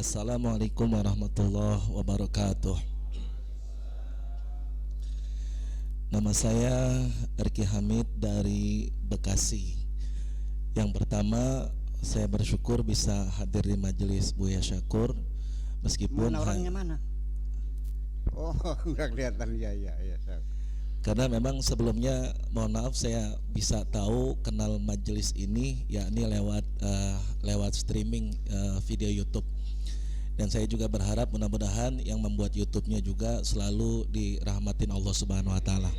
Assalamualaikum warahmatullahi wabarakatuh. Nama saya Erki Hamid dari Bekasi. Yang pertama, saya bersyukur bisa hadir di majelis Buya Syakur meskipun Mana orangnya mana? Oh, nggak kelihatan. Ya, ya, ya. karena memang sebelumnya mohon maaf saya bisa tahu kenal majelis ini yakni lewat streaming video YouTube. Dan saya juga berharap mudah-mudahan yang membuat YouTube-nya juga selalu dirahmatin Allah Subhanahu wa taala.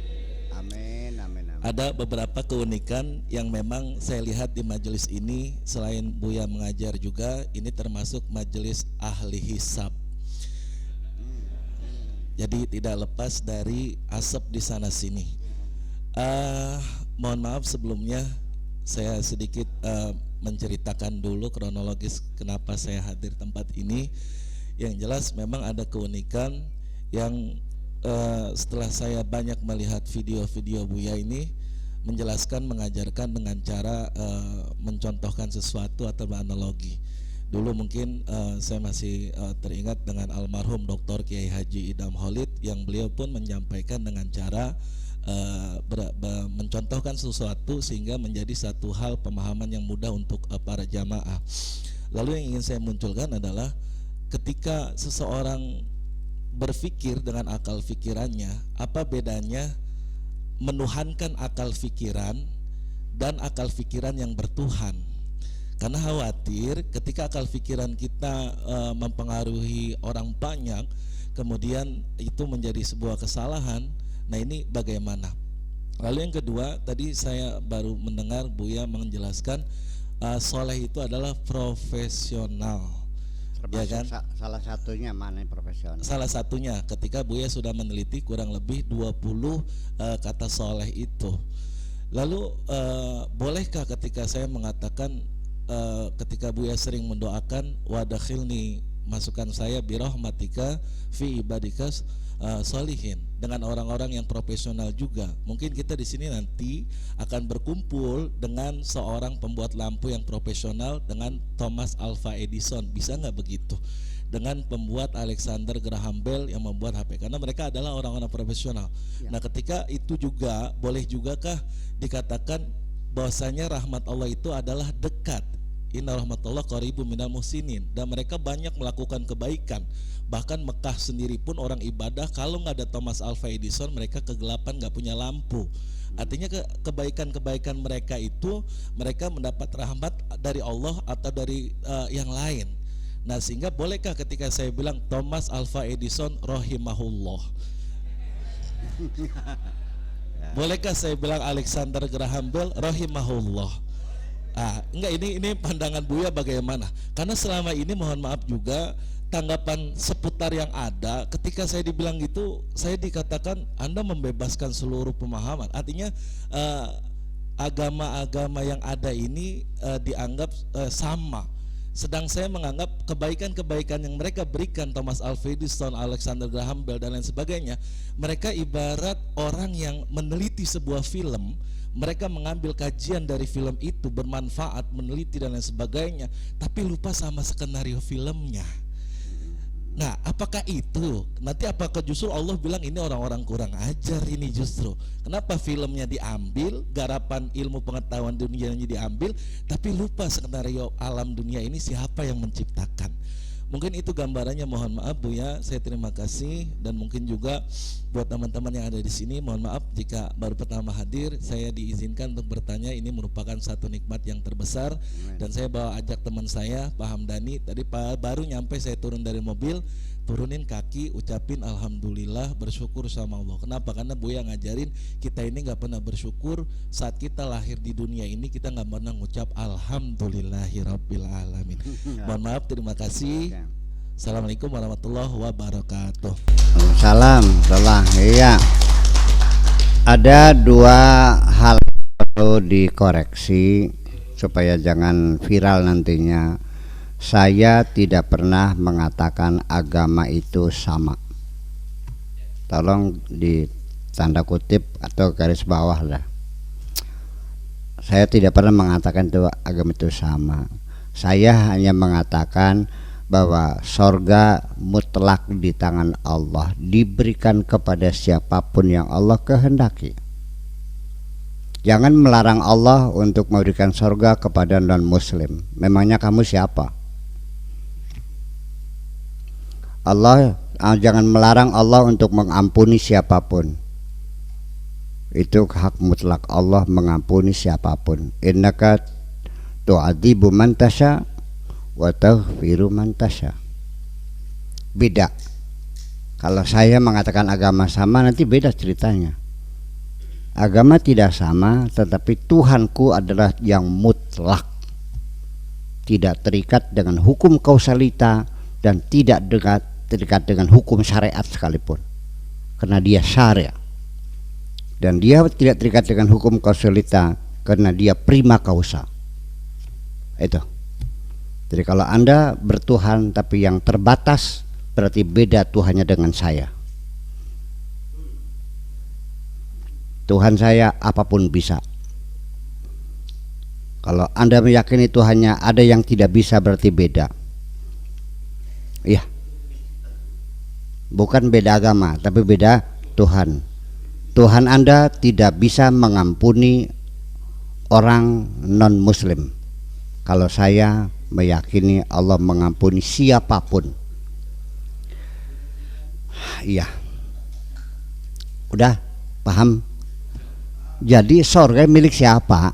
Amin, amin, amin. Ada beberapa keunikan yang memang saya lihat di majelis ini. Selain Buya mengajar juga, ini termasuk majelis ahli hisab. Jadi tidak lepas dari asap di sana sini. Mohon maaf sebelumnya saya sedikit menceritakan dulu kronologis kenapa saya hadir tempat ini. Yang jelas memang ada keunikan yang setelah saya banyak melihat video-video Buya ini menjelaskan, mengajarkan dengan cara mencontohkan sesuatu atau beranalogi. Dulu mungkin saya masih teringat dengan almarhum Dr. Kiai Haji Idam Holid yang beliau pun menyampaikan dengan cara mencontohkan sesuatu sehingga menjadi satu hal pemahaman yang mudah untuk para jamaah. Lalu yang ingin saya munculkan adalah ketika seseorang berpikir dengan akal pikirannya, apa bedanya menuhankan akal pikiran dan akal pikiran yang bertuhan? Karena khawatir ketika akal pikiran kita mempengaruhi orang banyak, kemudian itu menjadi sebuah kesalahan. Nah ini bagaimana? Lalu yang kedua, tadi saya baru mendengar Buya menjelaskan soleh itu adalah profesional. Ya kan? Salah satunya mana yang profesional? Salah satunya ketika Buya sudah meneliti kurang lebih 20 kata soleh itu. Lalu bolehkah ketika saya mengatakan ketika Buya sering mendoakan wadakhilni, masukkan saya birahmatika fi ibadikas solihin, dengan orang-orang yang profesional juga. Mungkin kita di sini nanti akan berkumpul dengan seorang pembuat lampu yang profesional, dengan Thomas Alva Edison, bisa nggak begitu? Dengan pembuat Alexander Graham Bell yang membuat HP, karena mereka adalah orang-orang profesional. Ya. Nah ketika itu juga boleh jugakah dikatakan bahwasanya rahmat Allah itu adalah dekat? Inna rahmatullah qaribun minal muhsinin, dan mereka banyak melakukan kebaikan. Bahkan Mekah sendiri pun orang ibadah, kalau nggak ada Thomas Alva Edison mereka kegelapan, nggak punya lampu. Artinya kebaikan-kebaikan mereka itu mereka mendapat rahmat dari Allah atau dari yang lain. Nah sehingga bolehkah ketika saya bilang Thomas Alva Edison rahimahullah, bolehkah saya bilang Alexander Graham Bell rahimahullah? Enggak, ini pandangan Buya bagaimana? Karena selama ini mohon maaf juga tanggapan seputar yang ada ketika saya dibilang gitu, saya dikatakan Anda membebaskan seluruh pemahaman. Artinya agama-agama yang ada ini dianggap sama. Sedang saya menganggap kebaikan-kebaikan yang mereka berikan, Thomas Alva Edison, Alexander Graham Bell dan lain sebagainya, mereka ibarat orang yang meneliti sebuah film. Mereka mengambil kajian dari film itu, bermanfaat, meneliti dan lain sebagainya, tapi lupa sama skenario filmnya. Nah apakah itu? Nanti apakah justru Allah bilang ini orang-orang kurang ajar ini justru? Kenapa filmnya diambil, garapan ilmu pengetahuan dunianya diambil, tapi lupa skenario alam dunia ini siapa yang menciptakan? Mungkin itu gambarannya, mohon maaf Buya, saya terima kasih. Dan mungkin juga buat teman-teman yang ada di sini, mohon maaf jika baru pertama hadir, saya diizinkan untuk bertanya, ini merupakan satu nikmat yang terbesar. Dan saya bawa ajak teman saya, Pak Hamdani, tadi baru nyampe saya turun dari mobil, turunin kaki, ucapin alhamdulillah, bersyukur sama Allah. Kenapa? Karena Buya ngajarin kita ini nggak pernah bersyukur saat kita lahir di dunia ini, kita nggak pernah ngucap alhamdulillahirabbil alamin. Mohon maaf, terima kasih. Assalamualaikum warahmatullahi wabarakatuh. Salam, salam. Iya. Ada dua hal yang perlu dikoreksi supaya jangan viral nantinya. Saya tidak pernah mengatakan agama itu sama. Tolong di tanda kutip atau garis bawah lah. Saya tidak pernah mengatakan itu agama itu sama. Saya hanya mengatakan bahwa sorga mutlak di tangan Allah, diberikan kepada siapapun yang Allah kehendaki. Jangan melarang Allah untuk memberikan sorga kepada non-muslim. Memangnya kamu siapa? Jangan melarang Allah untuk mengampuni siapapun. Itu hak mutlak Allah mengampuni siapapun. Innaka tu'adzibu man tasya wa taghfiru man tasya. Beda. Kalau saya mengatakan agama sama, nanti beda ceritanya. Agama tidak sama, tetapi Tuhanku adalah yang mutlak, tidak terikat dengan hukum kausalita dan tidak terikat dengan hukum syariat sekalipun, karena dia syariat. Dan dia tidak terikat dengan hukum kausalita karena dia prima causa. Itu. Jadi kalau Anda bertuhan tapi yang terbatas, berarti beda Tuhannya dengan saya. Tuhan saya apapun bisa. Kalau Anda meyakini Tuhannya ada yang tidak bisa, berarti beda. Iya. Bukan beda agama, tapi beda Tuhan. Tuhan Anda tidak bisa mengampuni orang non-muslim. Kalau saya meyakini Allah mengampuni siapapun. Iya. Udah paham? Jadi sorga milik siapa?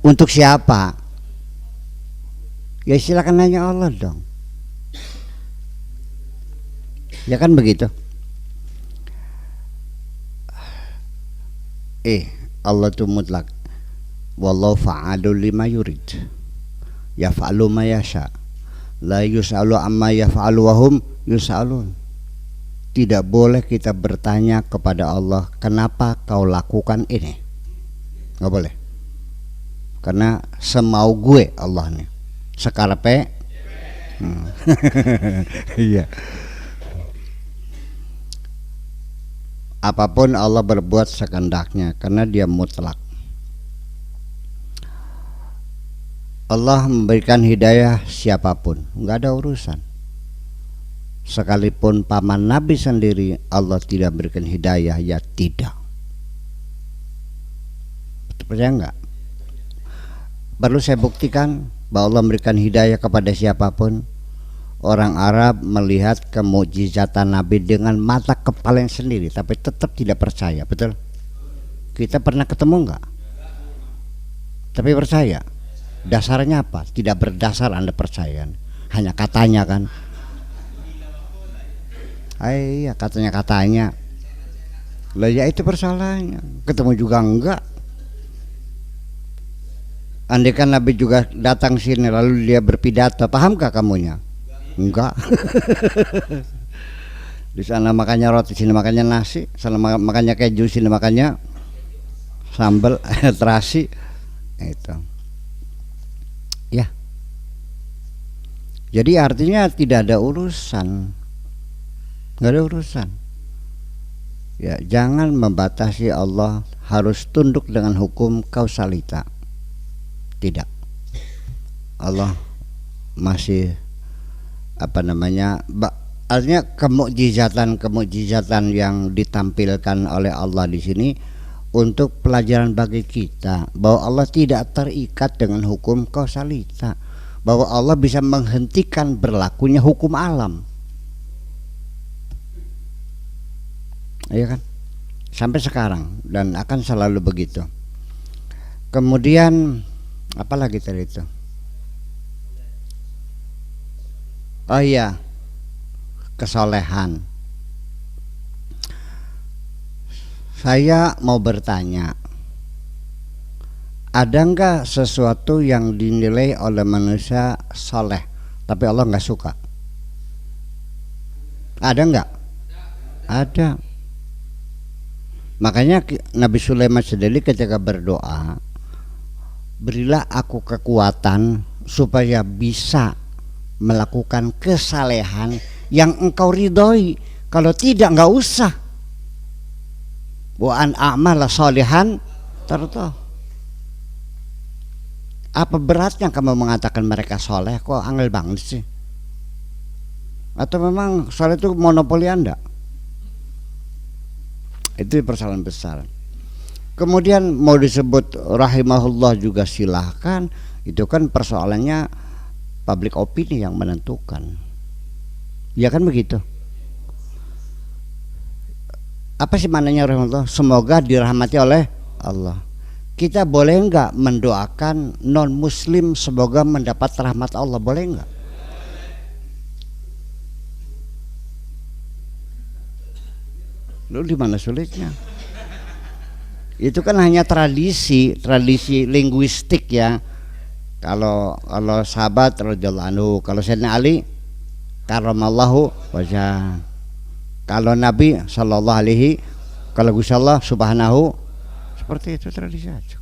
Untuk siapa? Ya silakan nanya Allah dong. Ya kan begitu. Allah itu mutlak. Wallahu fa'alul lima yurid. Yaf'alu ma yasha. La yus'alu amma yaf'alu wa hum yus'alun. Tidak boleh kita bertanya kepada Allah, kenapa kau lakukan ini? Nggak boleh. Karena semau gue Allah nih. Sekarepe. Iya. Apapun Allah berbuat sekehendaknya karena dia mutlak. Allah memberikan hidayah siapapun, nggak ada urusan. Sekalipun paman Nabi sendiri Allah tidak berikan hidayah, ya tidak. Percaya enggak? Perlu saya buktikan bahwa Allah memberikan hidayah kepada siapapun. Orang Arab melihat kemukjizatan Nabi dengan mata kepalanya sendiri, tapi tetap tidak percaya, betul? Kita pernah ketemu enggak? Tapi percaya. Dasarnya apa? Tidak berdasar Anda percaya, hanya katanya kan. Iya, katanya. Lah ya itu persoalannya. Ketemu juga enggak. Andai kan Nabi juga datang sini lalu dia berpidato, pahamkah kamunya? Enggak. Di sana makannya roti, sini makannya nasi, sana makannya keju, sini makannya sambal terasi. Itu. Ya. Jadi artinya tidak ada urusan. Nggak ada urusan. Ya, jangan membatasi Allah harus tunduk dengan hukum kausalita. Tidak. Allah masih artinya kemukjizatan yang ditampilkan oleh Allah di sini untuk pelajaran bagi kita bahwa Allah tidak terikat dengan hukum kausalita, bahwa Allah bisa menghentikan berlakunya hukum alam. Iya kan? Sampai sekarang dan akan selalu begitu. Kemudian apa lagi tadi itu? Oh iya, kesolehan. Saya mau bertanya, ada enggak sesuatu yang dinilai oleh manusia soleh tapi Allah enggak suka? Ada enggak? Ada. Makanya Nabi Sulaiman sendiri ketika berdoa, berilah aku kekuatan supaya bisa melakukan kesalehan yang engkau ridhoi. Kalau tidak, enggak usah. Wa an a'mala sholihan tardah. Apa beratnya kamu mengatakan mereka soleh? Kok angel banget sih? Atau memang soleh itu monopoli Anda? Itu persoalan besar. Kemudian mau disebut rahimahullah juga silahkan. Itu kan persoalannya public opini yang menentukan. Ya kan begitu. Apa sih maknanya rahimahullah? Semoga dirahmati oleh Allah. Kita boleh enggak mendoakan non muslim semoga mendapat rahmat Allah? Boleh enggak? Lu di mana sulitnya? Itu kan hanya tradisi linguistik ya. Kalau sahabat radhiyallahu anhu, kalau Sayyidina Ali karramallahu wajah. Kalau Nabi sallallahu alaihi, kalau Gusti Allah subhanahu, seperti itu tradisi aja.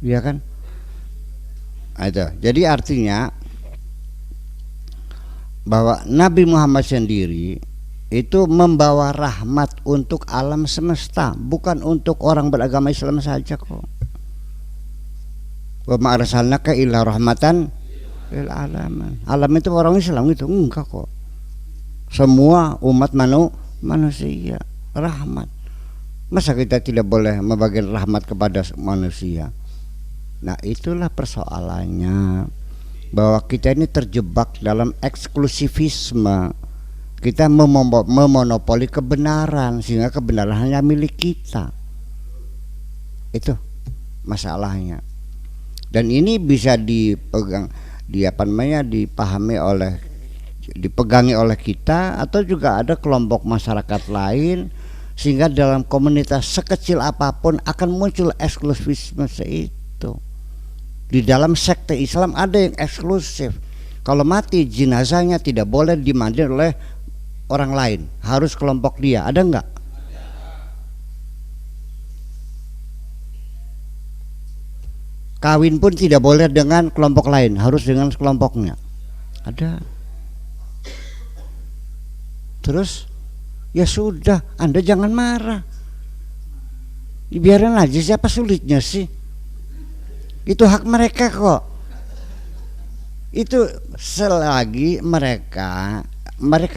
Iya kan? Itu. Jadi artinya bahwa Nabi Muhammad sendiri itu membawa rahmat untuk alam semesta, bukan untuk orang beragama Islam saja kok. Wa ma arsalnaka illa rahmatan lil alamin. Alam itu orang Islam itu enggak kok. Semua umat manusia rahmat. Masa kita tidak boleh membagikan rahmat kepada manusia? Nah, itulah persoalannya, bahwa kita ini terjebak dalam eksklusivisme. Kita memonopoli kebenaran sehingga kebenaran hanya milik kita. Itu masalahnya. Dan ini bisa dipegangi oleh kita, atau juga ada kelompok masyarakat lain, sehingga dalam komunitas sekecil apapun akan muncul eksklusivisme itu. Di dalam sekte Islam ada yang eksklusif. Kalau mati jenazahnya tidak boleh dimandikan oleh orang lain, harus kelompok dia. Ada enggak? Kawin pun tidak boleh dengan kelompok lain, harus dengan kelompoknya. Ada. Terus ya sudah, Anda jangan marah. Biarin aja, siapa sulitnya sih? Itu hak mereka kok. Itu selagi mereka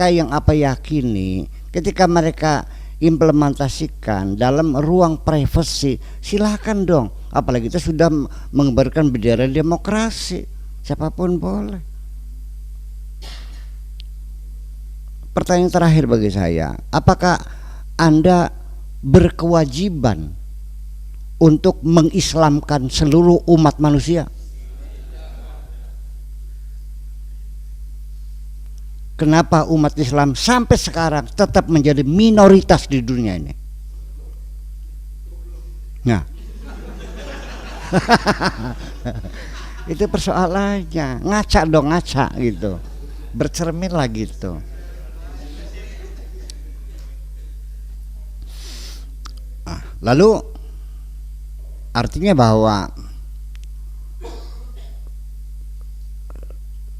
yang apa yakini, ketika mereka implementasikan dalam ruang privasi, silahkan dong. Apalagi kita sudah mengibarkan bendera demokrasi, siapapun boleh. Pertanyaan terakhir bagi saya, apakah Anda berkewajiban untuk mengislamkan seluruh umat manusia? Kenapa umat Islam sampai sekarang tetap menjadi minoritas di dunia ini? Nah, itu persoalannya. Ngaca dong, ngaca gitu, bercermin lah gitu. Lalu artinya bahwa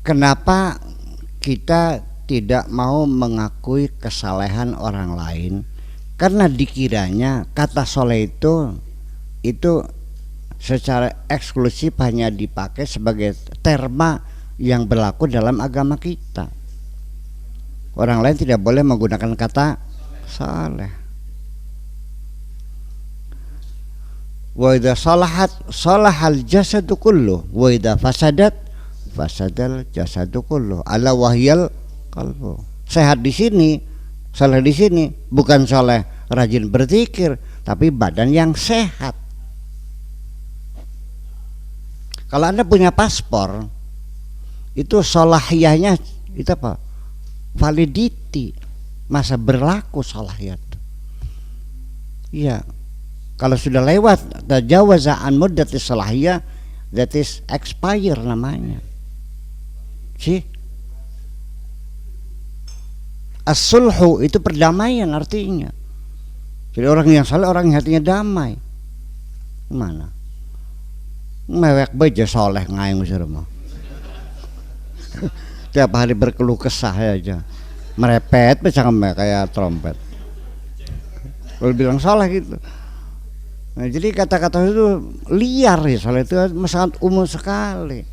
kenapa kita tidak mau mengakui kesalehan orang lain? Karena dikiranya kata soleh itu secara eksklusif hanya dipakai sebagai terma yang berlaku dalam agama kita. Orang lain tidak boleh menggunakan kata soleh. Wa idza salahal jasadu kullu wa idza fasadal jasadu kullu ala wahyal qalbu. Sehat di sini, saleh di sini, bukan saleh rajin berzikir, tapi badan yang sehat. Kalau Anda punya paspor, itu salahiyahnya itu apa? Validity, masa berlaku salahiyat. Iya. Kalau sudah lewat tajawaza an muddatis salahiyah, that is expire namanya. Sih? As-sulhu itu perdamaian artinya. Jadi orang yang saleh orang yang hatinya damai. Gimana? Mewek baja soleh ngaing usir mah. Tiap hari berkeluh kesah aja. Merepet kayak trompet. Kalau bilang soleh gitu. Nah, jadi kata-kata itu liar ya, soal itu sangat umum sekali.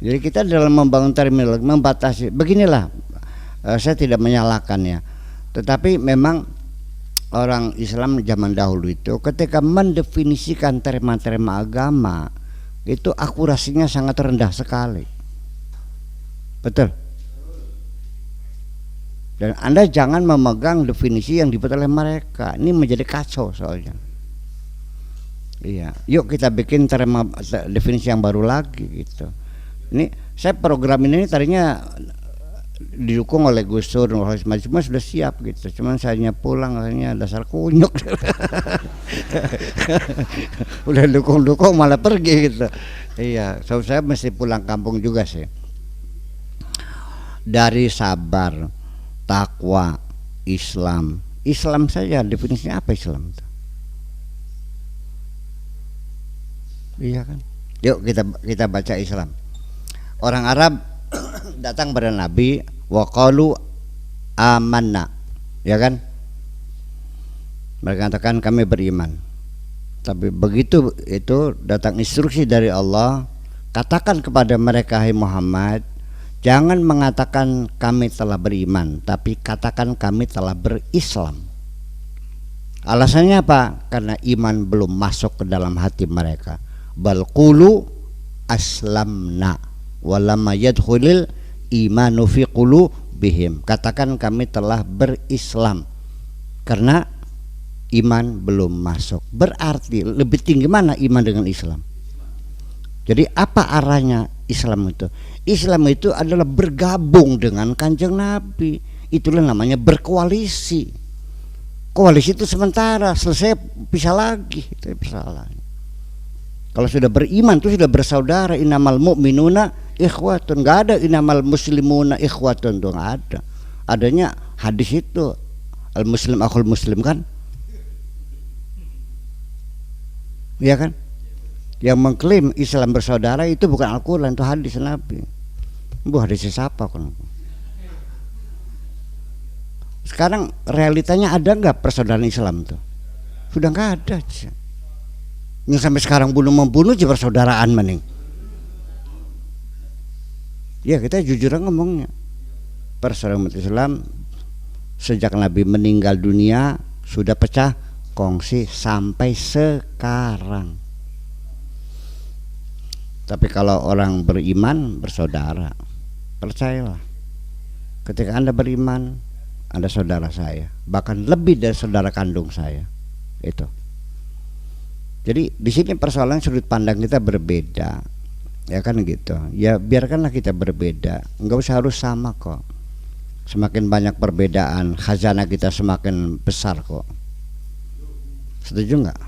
Jadi kita dalam membangun terminologi membatasi. Beginilah, saya tidak menyalahkan ya, tetapi memang orang Islam zaman dahulu itu ketika mendefinisikan terma-terma agama itu akurasinya sangat rendah sekali. Betul. Dan Anda jangan memegang definisi yang dibuat oleh mereka. Ini menjadi kacau soalnya. Iya, yuk kita bikin definisi yang baru lagi gitu. Ini saya program ini tadinya didukung oleh Gus Dur, cuma sudah siap gitu. Cuman saya pulang akhirnya dasar kunyuk. Udah dukung-dukung malah pergi gitu. Iya, so saya mesti pulang kampung juga sih. Dari sabar, takwa, Islam. Islam saja definisinya apa Islam itu? Iya kan? Yuk kita baca Islam. Orang Arab datang pada Nabi wa qalu amanna, ya kan? Mereka katakan kami beriman. Tapi begitu itu datang instruksi dari Allah, katakan kepada mereka, hai Muhammad, jangan mengatakan kami telah beriman, tapi katakan kami telah berislam. Alasannya apa? Karena iman belum masuk ke dalam hati mereka. Bal qulu aslamna walamma yadkhulil imanu fi qulubihim. Katakan kami telah berislam karena iman belum masuk. Berarti lebih tinggi mana iman dengan Islam? Jadi apa arahnya Islam itu? Islam itu adalah bergabung dengan Kanjeng Nabi. Itulah namanya berkoalisi. Koalisi itu sementara, selesai pisah lagi, itu persoalannya. Kalau sudah beriman itu sudah bersaudara. Innamal mu'minuna ikhwatun. Enggak ada innamal muslimuna ikhwatun, tuh enggak ada. Adanya hadis itu al muslim akhul muslim kan? Iya kan? Yang mengklaim Islam bersaudara itu bukan Al-Qur'an, itu hadis Nabi. Bu, hadisnya siapa kan? Sekarang realitanya ada enggak persaudaraan Islam tuh? Sudah enggak ada aja. Yang sampai sekarang bunuh-membunuh aja persaudaraan maning. Ya kita jujur ngomongnya. Persaudaraan umat Islam sejak Nabi meninggal dunia sudah pecah kongsi sampai sekarang. Tapi kalau orang beriman bersaudara, percayalah. Ketika Anda beriman, Anda saudara saya, bahkan lebih dari saudara kandung saya. Itu. Jadi di sini persoalan sudut pandang kita berbeda, ya kan gitu. Ya biarkanlah kita berbeda, nggak usah harus sama kok. Semakin banyak perbedaan, khazanah kita semakin besar kok. Setuju nggak?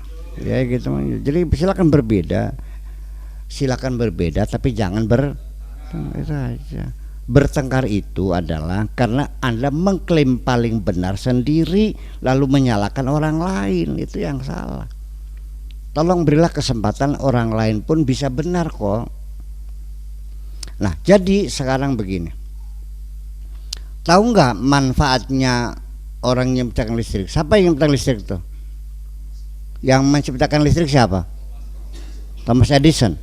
Ya gitu. Jadi silakan berbeda, tapi jangan itu aja. Bertengkar itu adalah karena Anda mengklaim paling benar sendiri, lalu menyalahkan orang lain, itu yang salah. Tolong berilah kesempatan orang lain pun bisa benar kok. Nah, jadi sekarang begini. Tahu nggak manfaatnya orang yang menciptakan listrik? Siapa yang menciptakan listrik itu? Yang menciptakan listrik siapa? Thomas Edison.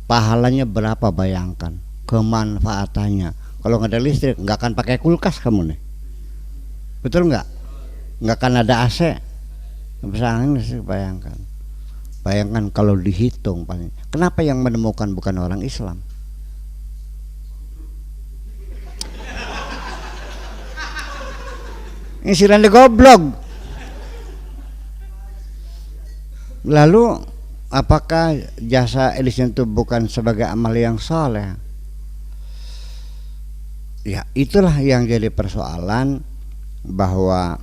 Pahalanya berapa bayangkan? Kemanfaatannya. Kalau nggak ada listrik, nggak akan pakai kulkas kamu nih. Betul nggak? Nggak akan ada AC. Bisa angin, bayangkan. Bayangkan kalau dihitung, kenapa yang menemukan bukan orang Islam? Ini sirane goblok. Lalu apakah jasa Edison itu bukan sebagai amal yang soleh? Ya itulah yang jadi persoalan, bahwa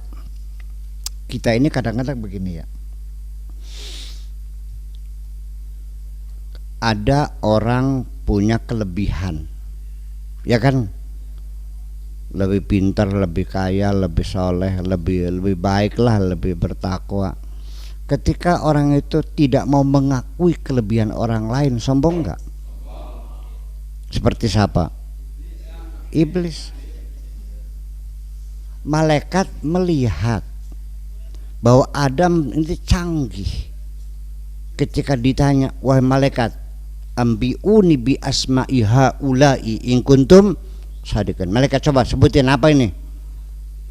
kita ini kadang-kadang begini ya. Ada orang punya kelebihan, ya kan? Lebih pintar, lebih kaya, lebih soleh, lebih baik lah, lebih bertakwa. Ketika orang itu tidak mau mengakui kelebihan orang lain, sombong nggak? Seperti siapa? Iblis. Malaikat melihat bahwa Adam ini canggih. Ketika ditanya, wahai malaikat, ambiuni bi asma'i haula'i in kuntum sadiqin. Malaikat coba sebutin apa ini?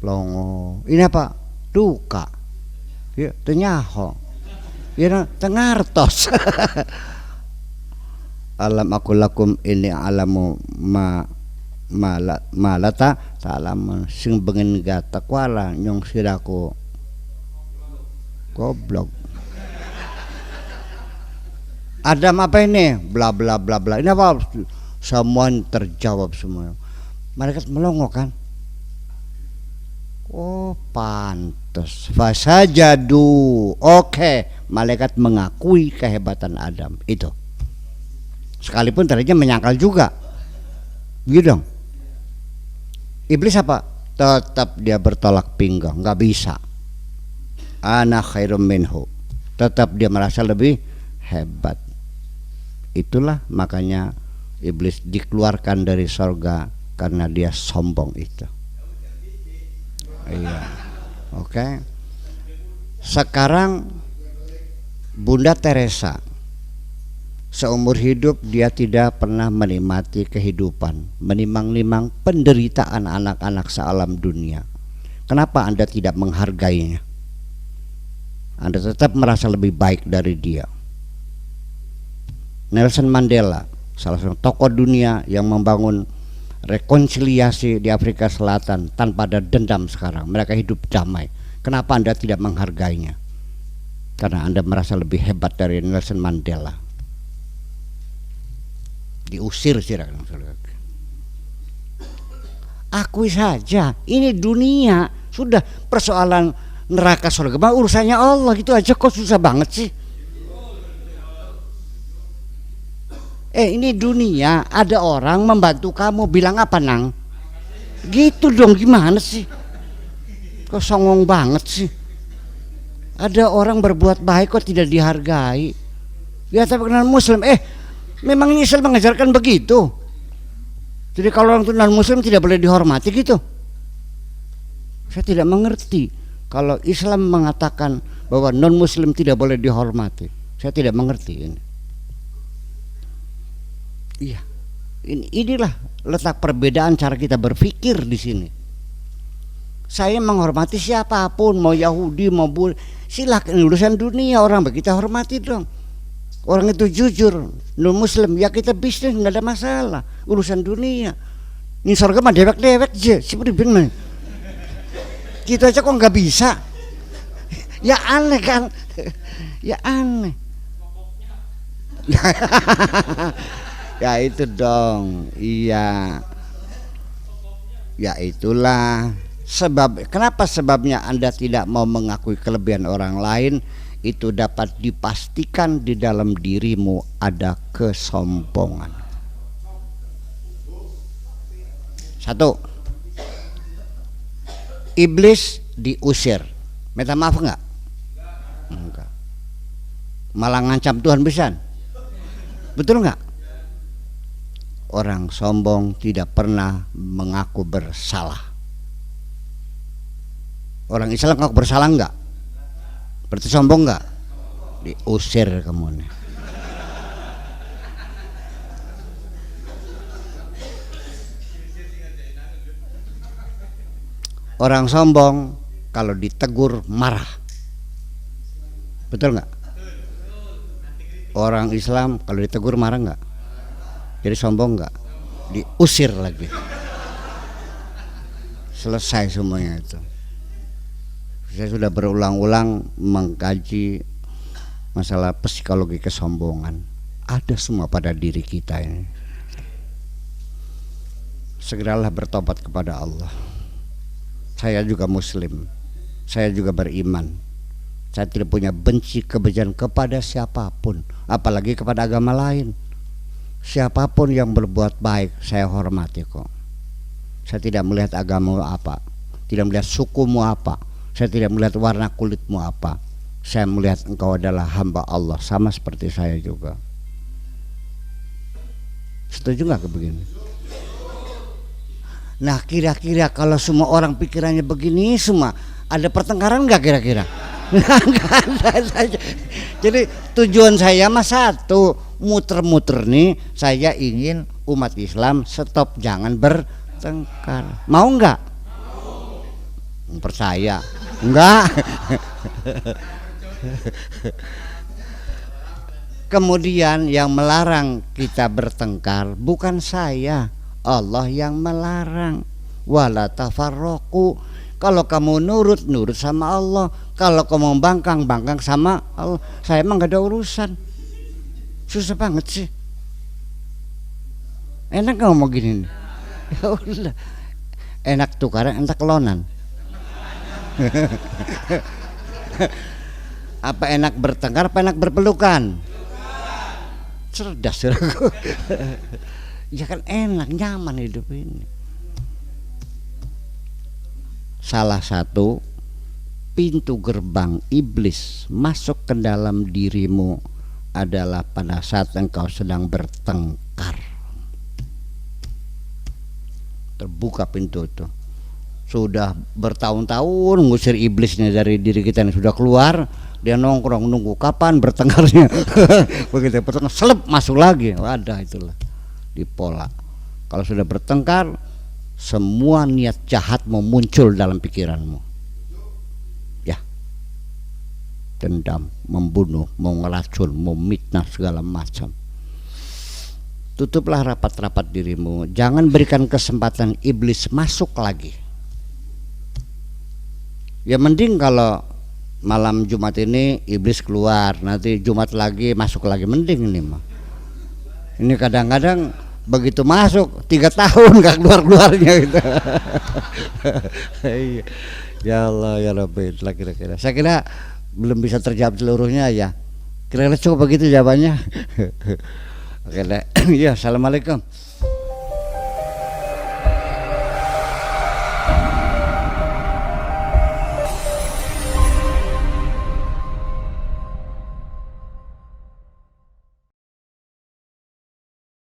Longo. Ini apa? Duka. Ya, tenyaho. Ya, tengartos. Alam aku lakum ini alamu malata ta'lamun sing bengen gata kuala nyong siraku goblok. Adam apa ini? Bla bla bla bla. Ini apa? Semua terjawab semua. Malaikat melongo kan? Oh pantes. Fasajadu. Oke, malaikat mengakui kehebatan Adam itu. Sekalipun tadinya menyangkal juga, gitu dong. Iblis apa? Tetap dia bertolak pinggang, nggak bisa. Ana khairum minhu. Tetap dia merasa lebih hebat. Itulah makanya iblis dikeluarkan dari sorga karena dia sombong itu. Iya, oke. Sekarang Bunda Teresa seumur hidup dia tidak pernah menikmati kehidupan, menimang-nimang penderitaan anak-anak sealam dunia. Kenapa Anda tidak menghargainya? Anda tetap merasa lebih baik dari dia. Nelson Mandela, salah satu tokoh dunia yang membangun rekonsiliasi di Afrika Selatan tanpa ada dendam sekarang. Mereka hidup damai. Kenapa Anda tidak menghargainya? Karena Anda merasa lebih hebat dari Nelson Mandela. Diusir sih, akui saja ini dunia, sudah persoalan neraka surga mah urusannya Allah, gitu aja kok susah banget sih. Ini dunia, ada orang membantu kamu, bilang apa nang? Gitu dong, gimana sih? Kok songong banget sih? Ada orang berbuat baik kok tidak dihargai. Ya tapi kenal Muslim, memang Islam mengajarkan begitu. Jadi kalau orang non Muslim tidak boleh dihormati gitu. Saya tidak mengerti kalau Islam mengatakan bahwa non Muslim tidak boleh dihormati. Saya tidak mengerti ini. Iya, inilah letak perbedaan cara kita berpikir di sini. Saya menghormati siapapun, mau Yahudi mau Buddha, silakan, urusan dunia orang kita hormati dong. Orang itu jujur, non Muslim, ya kita bisnis nggak ada masalah, urusan dunia. Ini surga mah dewek-dewek aja, seperti benar. Gitu aja kok nggak bisa? Ya aneh kan? Ya aneh. Ya itu dong, iya. Ya itulah sebab. Kenapa sebabnya Anda tidak mau mengakui kelebihan orang lain? Itu dapat dipastikan di dalam dirimu ada kesombongan. Satu, iblis diusir. Minta maaf enggak? Enggak. Malah ngancam Tuhan bisa. Betul enggak? Orang sombong tidak pernah mengaku bersalah. Orang Islam ngaku bersalah enggak? Berarti sombong enggak? Diusir kamu nih. Orang sombong kalau ditegur marah. Betul enggak? Orang Islam kalau ditegur marah enggak? Jadi sombong enggak? Diusir lagi. Selesai semuanya itu. Saya sudah berulang-ulang mengkaji masalah psikologi kesombongan. Ada semua pada diri kita ini. Segeralah bertobat kepada Allah. Saya juga Muslim. Saya juga beriman. Saya tidak punya benci kebencian kepada siapapun, apalagi kepada agama lain. Siapapun yang berbuat baik saya hormati kok. Saya tidak melihat agamamu apa, tidak melihat sukumu apa, saya tidak melihat warna kulitmu apa. Saya melihat engkau adalah hamba Allah, sama seperti saya juga. Setuju nggak begini? Nah kira-kira kalau semua orang pikirannya begini semua, ada pertengkaran nggak kira-kira? Nggak ada saja. Jadi tujuan saya mah satu, muter-muter nih, saya ingin umat Islam stop, jangan bertengkar. Mau nggak? Percaya? Enggak. Kemudian yang melarang kita bertengkar bukan saya, Allah yang melarang. Wala tafarraqu. Kalau kamu nurut sama Allah, kalau kamu bangkang sama Allah. Saya emang gak ada urusan. Susah banget sih. Enak gak ngomong gini nih? Ya udah. Enak tukaran, enak kelonan. Apa enak bertengkar, apa enak berpelukan? Cerdas. Ya kan enak, nyaman hidup ini. Salah satu pintu gerbang iblis masuk ke dalam dirimu adalah pada saat engkau sedang bertengkar. Terbuka pintu itu. Sudah bertahun-tahun ngusir iblisnya dari diri kita yang sudah keluar, dia nongkrong nunggu kapan bertengkarnya. Begitu bertengkar selep masuk lagi. Wadah, itulah di pola. Kalau sudah bertengkar, semua niat jahat mau muncul dalam pikiranmu. Ya. Dendam, membunuh, mau ngeracun, mau mitnah, segala macam. Tutuplah rapat-rapat dirimu. Jangan berikan kesempatan iblis masuk lagi. Ya mending kalau malam Jumat ini iblis keluar, nanti Jumat lagi masuk lagi, mending ini mah. Ini kadang-kadang begitu masuk 3 tahun gak keluar-keluarnya gitu. Ya Allah ya Rabbi, kira-kira. Saya kira belum bisa terjawab seluruhnya ya. Kira-kira cukup begitu jawabannya. Oke, ya, assalamualaikum.